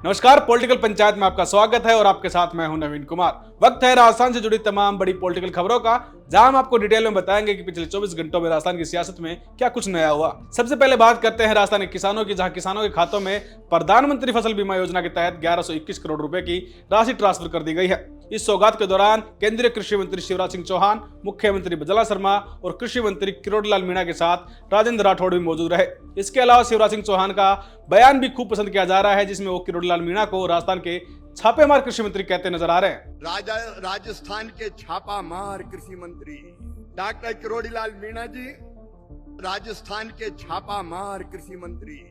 नमस्कार, पॉलिटिकल पंचायत में आपका स्वागत है और आपके साथ मैं हूं नवीन कुमार। वक्त है राजस्थान से जुड़ी तमाम बड़ी पॉलिटिकल खबरों का, जहां हम आपको डिटेल में बताएंगे कि पिछले 24 घंटों में राजस्थान की सियासत में क्या कुछ नया हुआ। सबसे पहले बात करते हैं राजस्थान के किसानों की, जहां किसानों के खातों में प्रधानमंत्री फसल बीमा योजना के तहत 1121 करोड़ रुपए की राशि ट्रांसफर कर दी गई है। इस सौगात के दौरान केंद्रीय कृषि मंत्री शिवराज सिंह चौहान, मुख्यमंत्री बजला शर्मा और कृषि मंत्री किरोड़ीलाल मीणा के साथ राजेंद्र राठौड़ भी मौजूद रहे। इसके अलावा शिवराज सिंह चौहान का बयान भी खूब पसंद किया जा रहा है, जिसमें वो किरोड़ीलाल मीणा को राजस्थान के छापेमार कृषि मंत्री कहते नजर आ रहे हैं। राजस्थान के छापामार कृषि मंत्री डॉक्टर किरोड़ीलाल मीणा जी, राजस्थान के छापामार कृषि मंत्री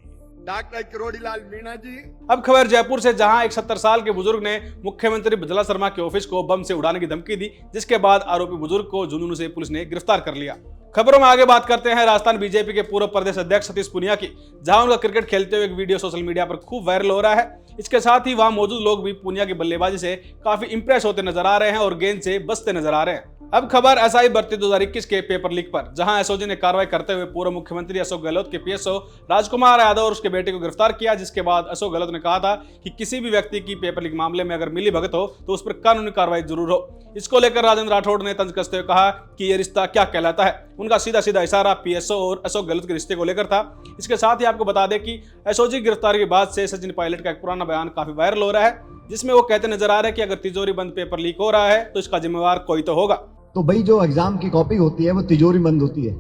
डॉक्टर किरोड़ीलाल मीणा जी। अब खबर जयपुर से, जहां एक 70 साल के बुजुर्ग ने मुख्यमंत्री बजला शर्मा के ऑफिस को बम से उड़ाने की धमकी दी, जिसके बाद आरोपी बुजुर्ग को जुनून से पुलिस ने गिरफ्तार कर लिया। खबरों में आगे बात करते हैं राजस्थान बीजेपी के पूर्व प्रदेश अध्यक्ष सतीश पुनिया की, जहां उनका क्रिकेट खेलते हुए एक वीडियो सोशल मीडिया पर खूब वायरल हो रहा है। इसके साथ ही वहां मौजूद लोग भी पुनिया की बल्लेबाजी से काफी इंप्रेस होते नजर आ रहे हैं और गेंद से बचते नजर आ रहे हैं। अब खबर एसआई भर्ती 2021 के पेपर लीक पर, जहां एसओजी ने कार्रवाई करते हुए पूर्व मुख्यमंत्री अशोक गहलोत के पीएसओ राजकुमार यादव और उसके बेटे को गिरफ्तार किया। जिसके बाद अशोक गहलोत ने कहा था कि किसी भी व्यक्ति की पेपर लीक मामले में अगर मिली भगत हो तो उस पर कानूनी कार्रवाई जरूर हो। इसको लेकर राजेंद्र राठौड़ ने तंज कसते हुए कहा कि यह रिश्ता क्या कहलाता है। उनका सीधा सीधा इशारा पीएसओ और अशोक गहलोत के रिश्ते को लेकर था। इसके साथ ही आपको बता दें कि एसओजी गिरफ्तारी के बाद से सचिन पायलट का एक पुराना बयान काफी वायरल हो रहा है, जिसमें वो कहते नजर आ रहे हैं कि अगर तिजोरी बंद पेपर लीक हो रहा है तो इसका जिम्मेवार कोई तो होगा। तो भाई जो एग्जाम की कॉपी होती है वो तिजोरी बंद होती है,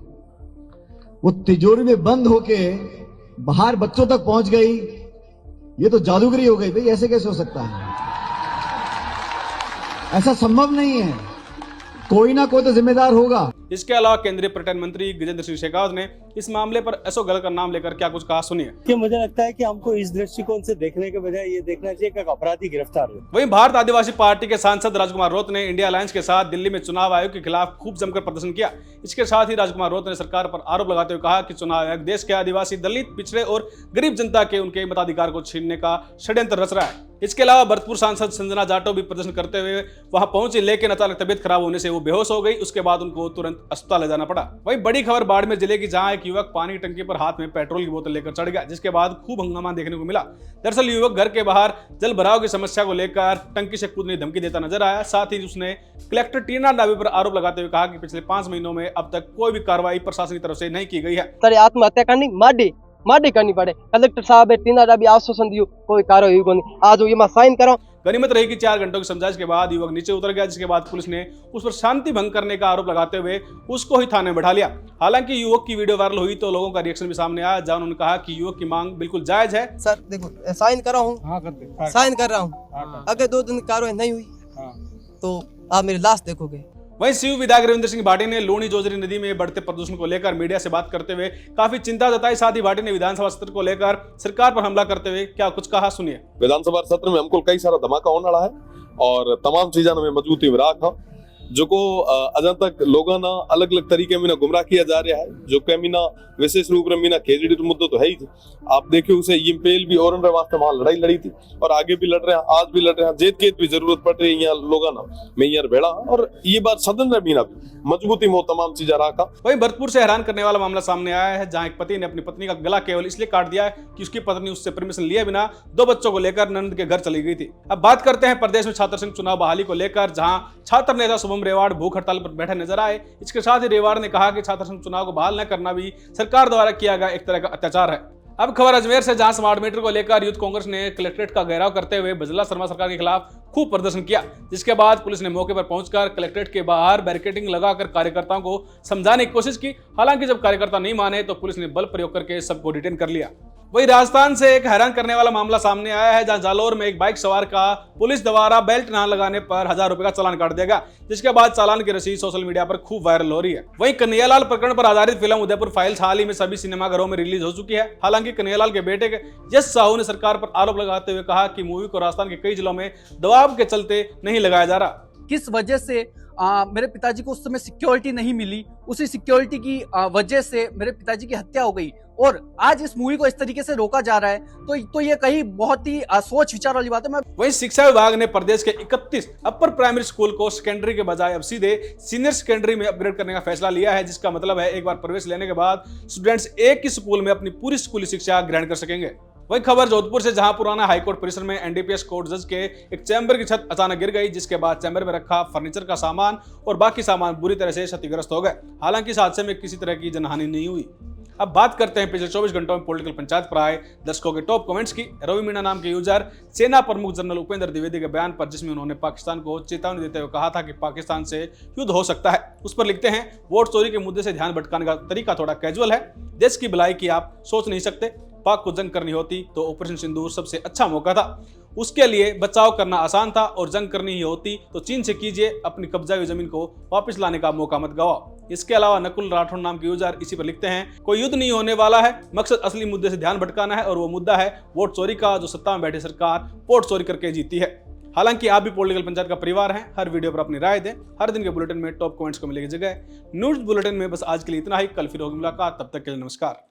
वो तिजोरी में बंद होके बाहर बच्चों तक पहुंच गई, ये तो जादूगरी हो गई। भाई ऐसे कैसे हो सकता है? ऐसा संभव नहीं है, कोई ना कोई तो जिम्मेदार होगा। इसके अलावा केंद्रीय पर्यटन मंत्री गजेंद्र सिंह शेखावत ने इस मामले पर अशोक गहलोत का नाम लेकर क्या कुछ कहा, सुनिए। कि मुझे लगता है कि हमको इस दृष्टिकोण से देखने के बजाय ये देखना चाहिए कि अपराधी गिरफ्तार हो। वहीं भारत आदिवासी पार्टी के सांसद राजकुमार रोत ने इंडिया अलायंस के साथ दिल्ली में चुनाव आयोग के खिलाफ खूब जमकर प्रदर्शन किया। इसके साथ ही राजकुमार रोत ने सरकार पर आरोप लगाते हुए कहा कि चुनाव आयोग देश के आदिवासी, दलित, पिछड़े और गरीब जनता के उनके मताधिकार को छीनने का षड्यंत्र रच रहा है। इसके अलावा भरतपुर सांसद संजना जाटव भी प्रदर्शन करते हुए वहां पहुंची, लेकिन अचानक तबियत खराब होने से वो बेहोश हो गई। उसके बाद उनको तुरंत अस्पताल ले जाना पड़ा। वहीं बड़ी खबर बाड़मेर जिले की, जहां एक युवक पानी की टंकी पर हाथ में पेट्रोल की बोतल लेकर चढ़ गया, जिसके बाद खूब हंगामा देखने को मिला। दरअसल युवक घर के बाहर जल भराव की समस्या को लेकर टंकी से कूदने की धमकी देता नजर आया। साथ ही उसने कलेक्टर टीना डाबी पर आरोप लगाते हुए कहा कि पिछले 5 महीनों में अब तक कोई भी कार्रवाई प्रशासन की तरफ से नहीं की गई है। आत्महत्या करनी माडी करनी पड़े। कलेक्टर साहब टीना डाबी आश्वासन दियो, कोई कार्रवाई हुई नहीं। आज ये मैं साइन करो। गनीमत रही कि 4 घंटों की समझाइश के बाद युवक नीचे उतर गया, जिसके बाद पुलिस ने उस पर शांति भंग करने का आरोप लगाते हुए उसको ही थाने में बैठा लिया। हालांकि युवक की वीडियो वायरल हुई तो लोगों का रिएक्शन भी सामने आया, जहां उन्होंने कहा कि युवक की मांग बिल्कुल जायज है। सर देखो साइन कर रहा हूँ, साइन कर रहा हूँ। अगर 2 दिन कार्रवाई नहीं हुई तो आप मेरी लाश देखोगे। वहीं शिव विधायक रविंद्र सिंह भाटी ने लूणी जोजरी नदी में बढ़ते प्रदूषण को लेकर मीडिया से बात करते हुए काफी चिंता जताई। साथ ही भाटी ने विधानसभा सत्र को लेकर सरकार पर हमला करते हुए क्या कुछ कहा, सुनिए। विधानसभा सत्र में हमको कई सारा धमाका होने वाला है और तमाम चीजा में मजबूती में रखा, जो को अजन तक लोगों ना अलग अलग तरीके में गुमराह किया जा रहा है, जो कि मीना विशेष रूप में मीना खेजड़ी मुद्दों तो है ही थे। आप देखिए उसे ये पेल भी और वास्ते वहां लड़ाई लड़ी थी और आगे भी लड़ रहे हैं, आज भी लड़ रहे हैं। जेत केत भी जरूरत पड़ रही है यहाँ लोगों ना मैं यार भेड़ा, और ये बात सदन में भी ना मजबूती में तमाम चीजें रखा। वहीं भरतपुर से हैरान करने वाला मामला सामने आया है, जहां एक पति ने अपनी पत्नी का गला केवल इसलिए काट दिया है कि उसकी पत्नी उससे परमिशन लिए बिना 2 बच्चों को लेकर नंद के घर चली गई थी। अब बात करते हैं प्रदेश में छात्र संघ चुनाव बहाली को लेकर, जहां छात्र नेता शुभम रेवाड़ भूख हड़ताल पर बैठे नजर आए। इसके साथ ही रेवाड़ ने कहा कि छात्र संघ चुनाव को बहाल न करना भी सरकार द्वारा किया गया एक तरह का अत्याचार है। अब खबर अजमेर से, जहां स्मार्ट मीटर को लेकर यूथ कांग्रेस ने कलेक्ट्रेट का घेराव करते हुए बजला शर्मा सरकार के खिलाफ खूब प्रदर्शन किया, जिसके बाद पुलिस ने मौके पर पहुंचकर कलेक्ट्रेट के बाहर बैरिकेडिंग लगाकर कार्यकर्ताओं को समझाने की कोशिश की। हालांकि जब कार्यकर्ता नहीं माने तो पुलिस ने बल प्रयोग करके सबको डिटेन कर लिया। वहीं राजस्थान से एक हैरान करने वाला मामला सामने आया है, जहां जालोर में एक बाइक सवार का पुलिस द्वारा बेल्ट न लगाने पर 1000 रुपए का चालान काट देगा, जिसके बाद चालान की रसीद सोशल मीडिया पर खूब वायरल हो रही है। वहीं कन्हैयालाल प्रकरण पर आधारित फिल्म उदयपुर फाइल्स हाल ही में सभी सिनेमाघरों में रिलीज हो चुकी है। हालांकि कन्हैयालाल के बेटे यश साहू ने सरकार पर आरोप लगाते हुए कहा कि मूवी को राजस्थान के कई जिलों में दबाव के चलते नहीं लगाया जा रहा। किस वजह से मेरे पिताजी को उस समय सिक्योरिटी नहीं मिली, उसी सिक्योरिटी की वजह से मेरे पिताजी की हत्या हो गई और आज इस मूवी को इस तरीके से रोका जा रहा है, तो ये कहीं बहुत ही सोच विचार वाली बात है। वहीं शिक्षा विभाग ने प्रदेश के 31 अपर प्राइमरी स्कूल को सेकेंडरी के बजाय अब सीधे सीनियर सेकेंडरी में अपग्रेड करने का फैसला लिया है, जिसका मतलब है एक बार प्रवेश लेने के बाद स्टूडेंट्स एक ही स्कूल में अपनी पूरी स्कूली शिक्षा ग्रहण कर सकेंगे। वही खबर जोधपुर से, जहां पुराना हाईकोर्ट परिसर में एनडीपीएस कोर्ट जज के एक चैम्बर की छत अचानक गिर गई, जिसके बाद चैम्बर में रखा फर्नीचर का सामान और बाकी सामान बुरी तरह से क्षतिग्रस्त हो गए। हालांकि इस हादसे में किसी तरह की जनहानि नहीं हुई। अब बात करते हैं पिछले 24 घंटों में पॉलिटिकल पंचायत पर आए दर्शकों के टॉप कमेंट्स की। रवि मीणा नाम के यूजर सेना प्रमुख जनरल उपेंद्र द्विवेदी के बयान पर, जिसमें उन्होंने पाकिस्तान को चेतावनी देते हुए कहा था कि पाकिस्तान से युद्ध हो सकता है, उस पर लिखते हैं, वोट चोरी के मुद्दे से ध्यान भटकाने का तरीका थोड़ा कैजुअल है। देश की भलाई की आप सोच नहीं सकते। पाक को जंग करनी होती तो ऑपरेशन सिंदूर सबसे अच्छा मौका था, उसके लिए बचाव करना आसान था, और जंग करनी ही होती तो चीन से कीजिए, अपनी कब्जा हुई जमीन को वापस लाने का मौका मत गवाओ। इसके अलावा नकुल राठौड़ नाम के यूजर इसी पर लिखते हैं, कोई युद्ध नहीं होने वाला है, मकसद असली मुद्दे से ध्यान भटकाना है, और वो मुद्दा है वोट चोरी का, जो सत्ता में बैठी सरकार वोट चोरी करके जीती है। हालांकि आप भी पॉलिटिकल पंचायत का परिवार हैं। हर वीडियो पर अपनी राय दें। हर दिन के बुलेटिन में टॉप कमेंट्स को मिलेगी जगह। न्यूज बुलेटिन में बस आज के लिए इतना ही। कल फिर होगी मुलाकात, तब तक के लिए नमस्कार।